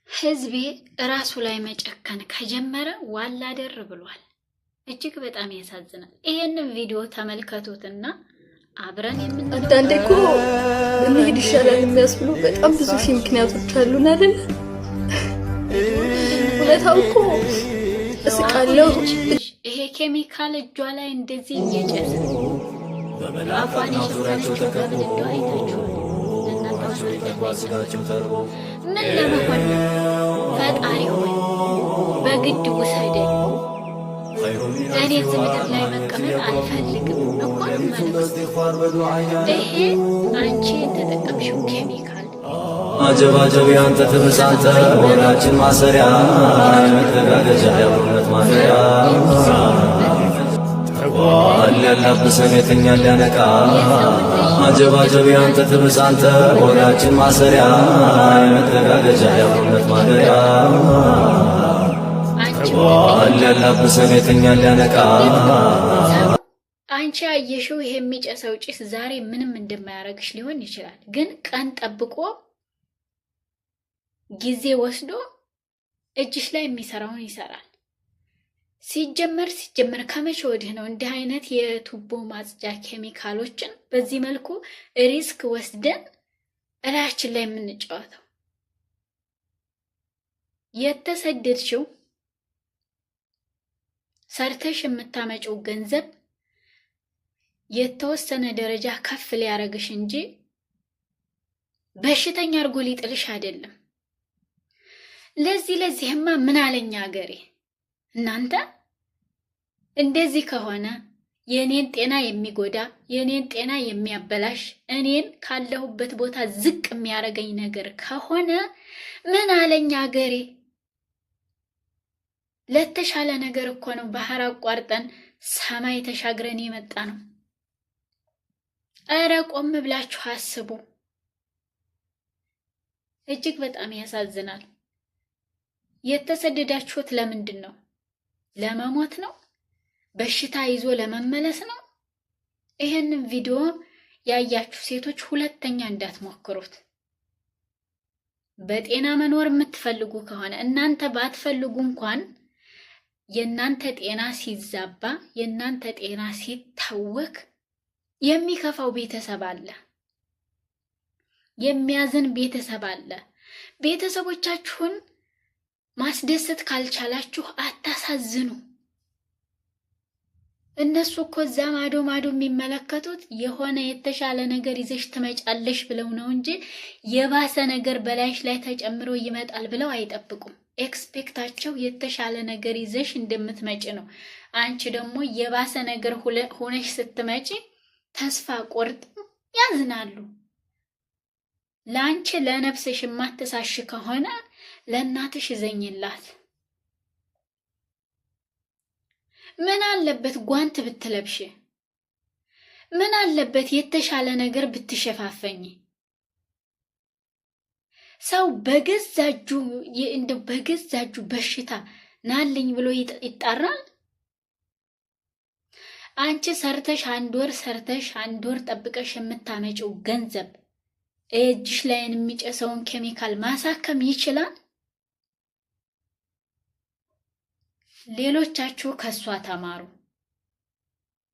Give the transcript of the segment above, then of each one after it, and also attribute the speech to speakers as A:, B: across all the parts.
A: ህዝቤ ራሱ ላይ መጨከን ከጀመረ ዋላ ደር ብሏል። እጅግ በጣም ያሳዝናል። ይሄንን ቪዲዮ ተመልከቱትና አብረን
B: አንዳንዴ እኮ መሄድ ይሻላል የሚያስብሉ በጣም ብዙ ምክንያቶች አሉን አይደል? እውነታው እኮ እስቃለሁ።
A: ይሄ ኬሚካል እጇ ላይ እንደዚህ እየጨሰ አፏን የሸፈነችው በምን እንደው አይታችኋል። ምን ለመሆን ፈጣሪ ሆይ በግድ ውሰደኝ፣ እኔ እዚህ ምድር ላይ መቀመጥ አልፈልግም እኮ መልእክት። ይሄ አንቺ የተጠቀምሽው ኬሚካል
C: አጀባጀብ ያንተ ትብሳንተ ወዳችን ማሰሪያ መተጋገጃ ያብሮነት ማደሪያ ያላብሰን የተኛል ያነቃ አጀባጀብ ያንተ ትብሳንተ ወዳችን ማሰሪያ መተጋገጃ ያብሮነት ማደሪያ ያላብሰን የተኛል ያነቃ።
A: አንቺ አየሽው ይሄ የሚጨሰው ጭስ ዛሬ ምንም እንደማያረግሽ ሊሆን ይችላል፣ ግን ቀን ጠብቆ ጊዜ ወስዶ እጅሽ ላይ የሚሰራውን ይሰራል። ሲጀመር ከመቼ ወዲህ ነው እንዲህ አይነት የቱቦ ማጽጃ ኬሚካሎችን በዚህ መልኩ ሪስክ ወስደን እላችን ላይ የምንጫወተው? የተሰደድሽው ሰርተሽ የምታመጪው ገንዘብ የተወሰነ ደረጃ ከፍ ሊያረግሽ እንጂ በሽተኛ አርጎ ሊጥልሽ አይደለም። ለዚህማ ምን አለኛ ሀገሬ። እናንተ እንደዚህ ከሆነ የኔን ጤና የሚጎዳ የኔን ጤና የሚያበላሽ እኔን ካለሁበት ቦታ ዝቅ የሚያረገኝ ነገር ከሆነ ምን አለኛ ሀገሬ። ለተሻለ ነገር እኮ ነው ባህር አቋርጠን ሰማይ ተሻግረን የመጣ ነው። እረ ቆም ብላችሁ አስቡ። እጅግ በጣም ያሳዝናል። የተሰደዳችሁት ለምንድን ነው? ለመሞት ነው? በሽታ ይዞ ለመመለስ ነው? ይሄንን ቪዲዮ ያያችሁ ሴቶች ሁለተኛ እንዳትሞክሩት። በጤና መኖር የምትፈልጉ ከሆነ እናንተ ባትፈልጉ እንኳን የእናንተ ጤና ሲዛባ የእናንተ ጤና ሲታወክ የሚከፋው ቤተሰብ አለ፣ የሚያዝን ቤተሰብ አለ። ቤተሰቦቻችሁን ማስደሰት ካልቻላችሁ አታሳዝኑ። እነሱ እኮ እዛ ማዶ የሚመለከቱት የሆነ የተሻለ ነገር ይዘሽ ትመጫለሽ ብለው ነው እንጂ የባሰ ነገር በላይሽ ላይ ተጨምሮ ይመጣል ብለው አይጠብቁም። ኤክስፔክታቸው የተሻለ ነገር ይዘሽ እንደምትመጪ ነው። አንቺ ደግሞ የባሰ ነገር ሆነሽ ስትመጪ ተስፋ ቆርጠው ያዝናሉ። ለአንቺ ለነፍስሽ የማትሳሽ ከሆነ ለእናትሽ እዘኝላት። ምን አለበት ጓንት ብትለብሽ? ምን አለበት የተሻለ ነገር ብትሸፋፈኝ? ሰው በገዛ እጁ በሽታ ናልኝ ብሎ ይጣራል። አንቺ ሰርተሽ አንድ ወር ጠብቀሽ የምታመጪው ገንዘብ እጅሽ ላይ የሚጨሰውን ኬሚካል ማሳከም ይችላል? ሌሎቻችሁ ከሷ ተማሩ።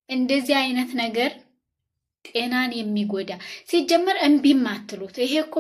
A: እንደዚህ አይነት ነገር ጤናን የሚጎዳ ሲጀመር እምቢም አትሉት። ይሄ እኮ